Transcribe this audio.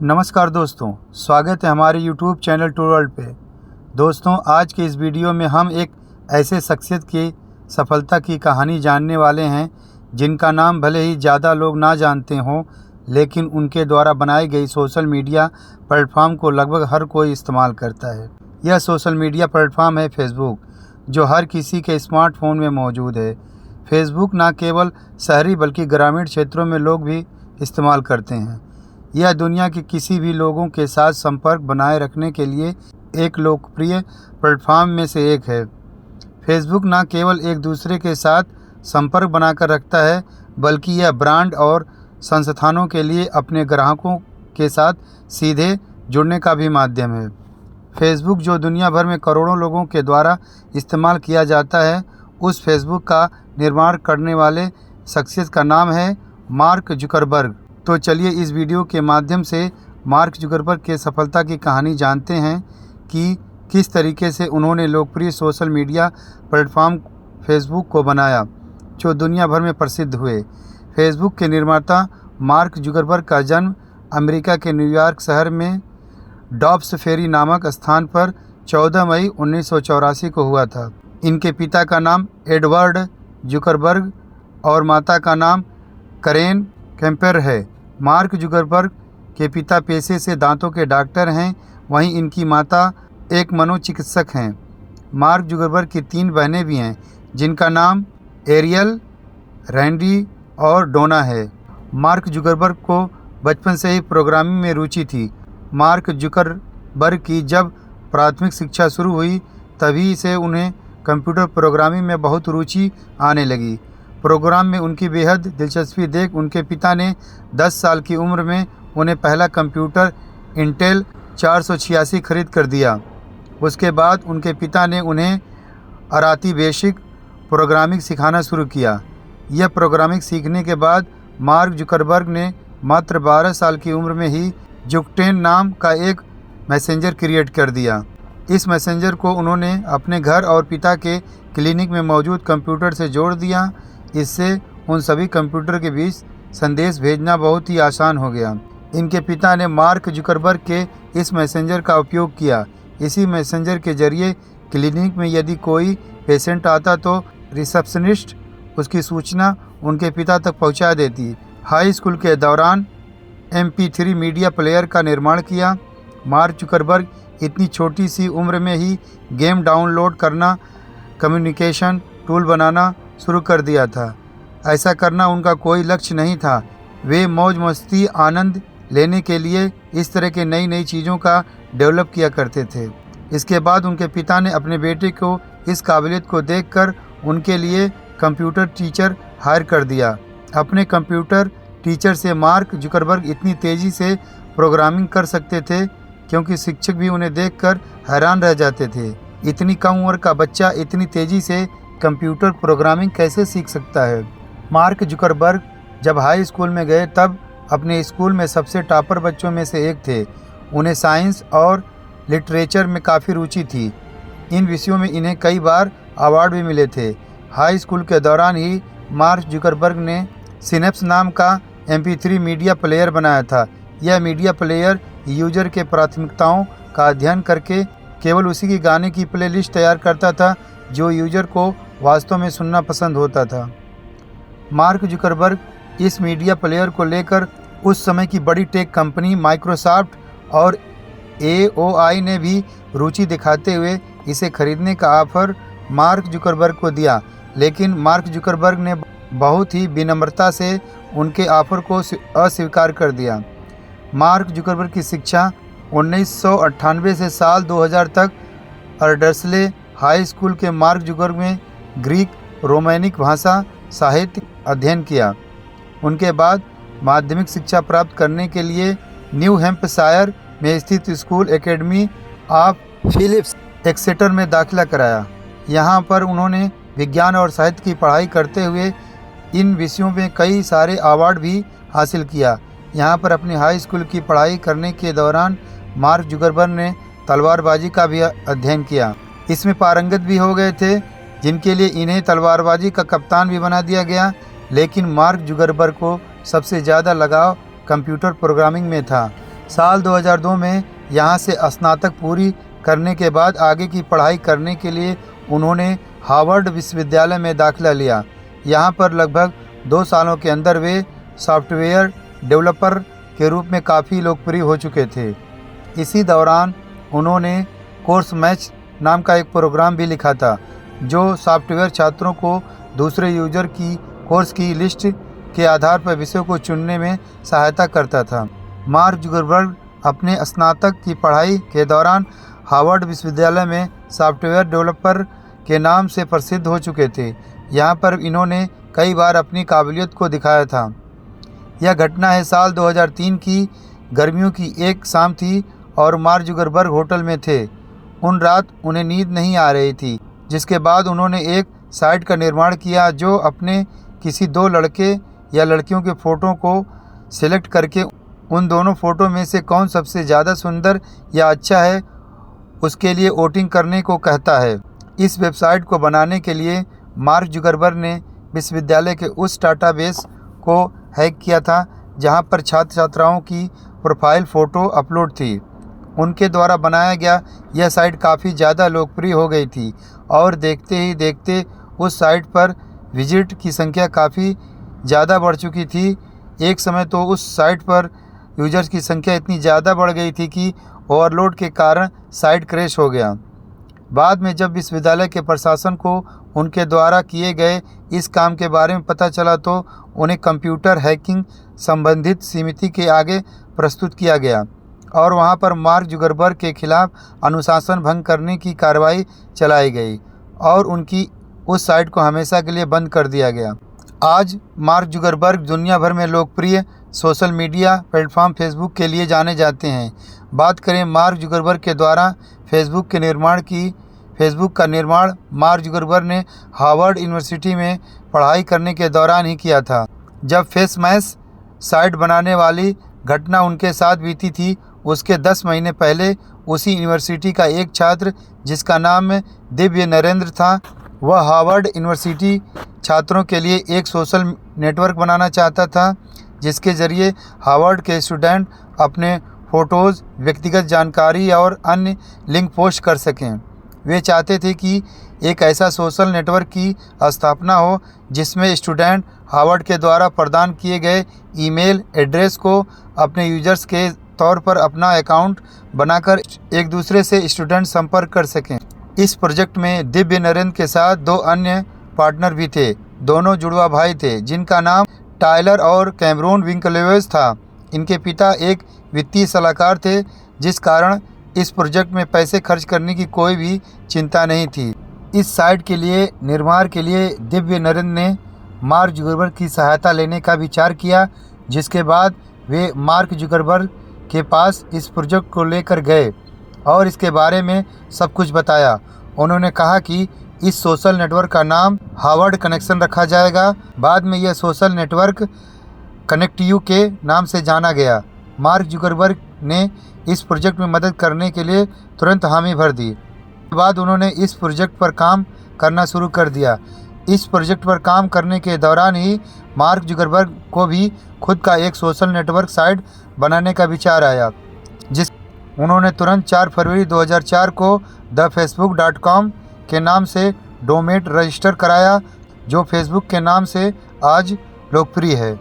नमस्कार दोस्तों, स्वागत है हमारे YouTube चैनल टू वर्ल्ड पे। दोस्तों, आज के इस वीडियो में हम एक ऐसे शख्सियत की सफलता की कहानी जानने वाले हैं जिनका नाम भले ही ज़्यादा लोग ना जानते हों, लेकिन उनके द्वारा बनाई गई सोशल मीडिया प्लेटफॉर्म को लगभग हर कोई इस्तेमाल करता है। यह सोशल मीडिया प्लेटफॉर्म है फेसबुक, जो हर किसी के स्मार्टफोन में मौजूद है। फेसबुक न केवल शहरी बल्कि ग्रामीण क्षेत्रों में लोग भी इस्तेमाल करते हैं। यह दुनिया के किसी भी लोगों के साथ संपर्क बनाए रखने के लिए एक लोकप्रिय प्लेटफॉर्म में से एक है। फेसबुक न केवल एक दूसरे के साथ संपर्क बनाकर रखता है, बल्कि यह ब्रांड और संस्थानों के लिए अपने ग्राहकों के साथ सीधे जुड़ने का भी माध्यम है। फेसबुक, जो दुनिया भर में करोड़ों लोगों के द्वारा इस्तेमाल किया जाता है, उस फेसबुक का निर्माण करने वाले शख्सियत का नाम है मार्क जुकरबर्ग। तो चलिए इस वीडियो के माध्यम से मार्क जुकरबर्ग के सफलता की कहानी जानते हैं कि किस तरीके से उन्होंने लोकप्रिय सोशल मीडिया प्लेटफॉर्म फेसबुक को बनाया, जो दुनिया भर में प्रसिद्ध हुए। फेसबुक के निर्माता मार्क जुकरबर्ग का जन्म अमेरिका के न्यूयॉर्क शहर में डॉब्स फेरी नामक स्थान पर 14 मई 1984 को हुआ था। इनके पिता का नाम एडवर्ड जुकरबर्ग और माता का नाम करेन कैम्पर है। मार्क जुकरबर्ग के पिता पेशे से दांतों के डॉक्टर हैं, वहीं इनकी माता एक मनोचिकित्सक हैं। मार्क जुकरबर्ग की 3 बहनें भी हैं, जिनका नाम एरियल, रैंडी और डोना है। मार्क जुकरबर्ग को बचपन से ही प्रोग्रामिंग में रुचि थी। मार्क जुकरबर्ग की जब प्राथमिक शिक्षा शुरू हुई, तभी से उन्हें कंप्यूटर प्रोग्रामिंग में बहुत रुचि आने लगी। प्रोग्राम में उनकी बेहद दिलचस्पी देख उनके पिता ने 10 साल की उम्र में उन्हें पहला कंप्यूटर इंटेल 486 खरीद कर दिया। उसके बाद उनके पिता ने उन्हें अराती बेसिक प्रोग्रामिंग सिखाना शुरू किया। यह प्रोग्रामिंग सीखने के बाद मार्क जुकरबर्ग ने मात्र 12 साल की उम्र में ही जुकटेन नाम का एक मैसेंजर क्रिएट कर दिया। इस मैसेंजर को उन्होंने अपने घर और पिता के क्लिनिक में मौजूद कंप्यूटर से जोड़ दिया। इससे उन सभी कंप्यूटर के बीच संदेश भेजना बहुत ही आसान हो गया। इनके पिता ने मार्क जुकरबर्ग के इस मैसेंजर का उपयोग किया। इसी मैसेंजर के जरिए क्लिनिक में यदि कोई पेशेंट आता तो रिसेप्शनिस्ट उसकी सूचना उनके पिता तक पहुंचा देती। हाई स्कूल के दौरान MP3 मीडिया प्लेयर का निर्माण किया। मार्क जुकरबर्ग इतनी छोटी सी उम्र में ही गेम डाउनलोड करना, कम्युनिकेशन टूल बनाना शुरू कर दिया था। ऐसा करना उनका कोई लक्ष्य नहीं था। वे मौज मस्ती आनंद लेने के लिए इस तरह के नई चीज़ों का डेवलप किया करते थे। इसके बाद उनके पिता ने अपने बेटे को इस काबिलियत को देखकर उनके लिए कंप्यूटर टीचर हायर कर दिया। अपने कंप्यूटर टीचर से मार्क जुकरबर्ग इतनी तेज़ी से प्रोग्रामिंग कर सकते थे क्योंकि शिक्षक भी उन्हें देखकर हैरान रह जाते थे। इतनी कम उम्र का बच्चा इतनी तेज़ी से कंप्यूटर प्रोग्रामिंग कैसे सीख सकता है। मार्क जुकरबर्ग जब हाई स्कूल में गए तब अपने स्कूल में सबसे टॉपर बच्चों में से एक थे। उन्हें साइंस और लिटरेचर में काफ़ी रुचि थी। इन विषयों में इन्हें कई बार अवार्ड भी मिले थे। हाई स्कूल के दौरान ही मार्क जुकरबर्ग ने सिनेप्स नाम का MP3 मीडिया प्लेयर बनाया था। यह मीडिया प्लेयर यूजर के प्राथमिकताओं का अध्ययन करके केवल उसी की गाने की प्लेलिस्ट तैयार करता था जो यूजर को वास्तव में सुनना पसंद होता था। मार्क जुकरबर्ग इस मीडिया प्लेयर को लेकर उस समय की बड़ी टेक कंपनी माइक्रोसॉफ्ट और AOI ने भी रुचि दिखाते हुए इसे खरीदने का ऑफर मार्क जुकरबर्ग को दिया, लेकिन मार्क जुकरबर्ग ने बहुत ही विनम्रता से उनके ऑफर को अस्वीकार कर दिया। मार्क जुकरबर्ग की शिक्षा 1998 से साल 2000 तक अर्डर्सले हाई स्कूल के मार्क जुकरबर्ग में ग्रीक रोमैनिक भाषा साहित्य अध्ययन किया। उनके बाद माध्यमिक शिक्षा प्राप्त करने के लिए न्यू हैम्पशायर में स्थित school academy of Phillips Exeter में दाखिला कराया। यहाँ पर उन्होंने विज्ञान और साहित्य की पढ़ाई करते हुए इन विषयों में कई सारे अवार्ड भी हासिल किया। यहाँ पर अपनी हाई स्कूल की पढ़ाई करने के दौरान मार्क जुकरबर्ग ने तलवारबाजी का भी अध्ययन किया। इसमें पारंगत भी हो गए थे, जिनके लिए इन्हें तलवारबाजी का कप्तान भी बना दिया गया। लेकिन मार्क जुकरबर्ग को सबसे ज़्यादा लगाव कंप्यूटर प्रोग्रामिंग में था। साल 2002 में यहाँ से स्नातक पूरी करने के बाद आगे की पढ़ाई करने के लिए उन्होंने हार्वर्ड विश्वविद्यालय में दाखिला लिया। यहाँ पर लगभग 2 सालों के अंदर वे सॉफ्टवेयर डेवलपर के रूप में काफ़ी लोकप्रिय हो चुके थे। इसी दौरान उन्होंने कोर्स मैच नाम का एक प्रोग्राम भी लिखा था, जो सॉफ्टवेयर छात्रों को दूसरे यूजर की कोर्स की लिस्ट के आधार पर विषयों को चुनने में सहायता करता था। मार्क जुकरबर्ग अपने स्नातक की पढ़ाई के दौरान हार्वर्ड विश्वविद्यालय में सॉफ्टवेयर डेवलपर के नाम से प्रसिद्ध हो चुके थे। यहाँ पर इन्होंने कई बार अपनी काबिलियत को दिखाया था। यह घटना है साल 2003 की गर्मियों की एक शाम थी और मार्क जुकरबर्ग होटल में थे। उन रात उन्हें नींद नहीं आ रही थी, जिसके बाद उन्होंने एक साइट का निर्माण किया जो अपने किसी 2 लड़के या लड़कियों के फ़ोटो को सिलेक्ट करके उन दोनों फ़ोटो में से कौन सबसे ज़्यादा सुंदर या अच्छा है उसके लिए वोटिंग करने को कहता है। इस वेबसाइट को बनाने के लिए मार्क जुकरबर्ग ने विश्वविद्यालय के उस डाटाबेस को हैक किया था जहां पर छात्र छात्राओं की प्रोफाइल फ़ोटो अपलोड थी। उनके द्वारा बनाया गया यह साइट काफ़ी ज़्यादा लोकप्रिय हो गई थी और देखते ही देखते उस साइट पर विजिट की संख्या काफ़ी ज़्यादा बढ़ चुकी थी। एक समय तो उस साइट पर यूजर्स की संख्या इतनी ज़्यादा बढ़ गई थी कि ओवरलोड के कारण साइट क्रैश हो गया। बाद में जब विश्वविद्यालय के प्रशासन को उनके द्वारा किए गए इस काम के बारे में पता चला तो उन्हें कंप्यूटर हैकिंग संबंधित समिति के आगे प्रस्तुत किया गया और वहां पर मार्क जुकरबर्ग के खिलाफ अनुशासन भंग करने की कार्रवाई चलाई गई और उनकी उस साइट को हमेशा के लिए बंद कर दिया गया। आज मार्क जुकरबर्ग दुनिया भर में लोकप्रिय सोशल मीडिया प्लेटफॉर्म फेसबुक के लिए जाने जाते हैं। बात करें मार्क जुकरबर्ग के द्वारा फेसबुक के निर्माण की। फेसबुक का निर्माण मार्क जुकरबर्ग ने हार्वर्ड यूनिवर्सिटी में पढ़ाई करने के दौरान ही किया था। जब फेसमैश साइट बनाने वाली घटना उनके साथ बीती थी, उसके 10 महीने पहले उसी यूनिवर्सिटी का एक छात्र जिसका नाम दिव्य नरेंद्र था, वह हार्वर्ड यूनिवर्सिटी छात्रों के लिए एक सोशल नेटवर्क बनाना चाहता था जिसके ज़रिए हार्वर्ड के स्टूडेंट अपने फ़ोटोज़, व्यक्तिगत जानकारी और अन्य लिंक पोस्ट कर सकें। वे चाहते थे कि एक ऐसा सोशल नेटवर्क की स्थापना हो जिसमें स्टूडेंट हार्वर्ड के द्वारा प्रदान किए गए ईमेल एड्रेस को अपने यूजर्स के तौर पर अपना अकाउंट बनाकर एक दूसरे से स्टूडेंट संपर्क कर सकें। इस प्रोजेक्ट में दिव्य नरेंद्र के साथ 2 अन्य पार्टनर भी थे। दोनों जुड़वा भाई थे जिनका नाम टायलर और कैमरून विंकलेवेज था। इनके पिता एक वित्तीय सलाहकार थे, जिस कारण इस प्रोजेक्ट में पैसे खर्च करने की कोई भी चिंता नहीं थी। इस साइट के लिए निर्माण के लिए दिव्य नरेंद्र ने मार्क जुकरबर्ग की सहायता लेने का विचार किया, जिसके बाद वे मार्क जुकरबर्ग के पास इस प्रोजेक्ट को लेकर गए और इसके बारे में सब कुछ बताया। उन्होंने कहा कि इस सोशल नेटवर्क का नाम हार्वर्ड कनेक्शन रखा जाएगा। बाद में यह सोशल नेटवर्क कनेक्ट यू के नाम से जाना गया। मार्क जुकरबर्ग ने इस प्रोजेक्ट में मदद करने के लिए तुरंत हामी भर दी। बाद उन्होंने इस प्रोजेक्ट पर काम करना शुरू कर दिया। इस प्रोजेक्ट पर काम करने के दौरान ही मार्क जुकरबर्ग को भी खुद का एक सोशल नेटवर्क साइट बनाने का विचार आया, जिस उन्होंने तुरंत 4 फरवरी 2004 को thefacebook.com के नाम से डोमेन रजिस्टर कराया, जो फेसबुक के नाम से आज लोकप्रिय है।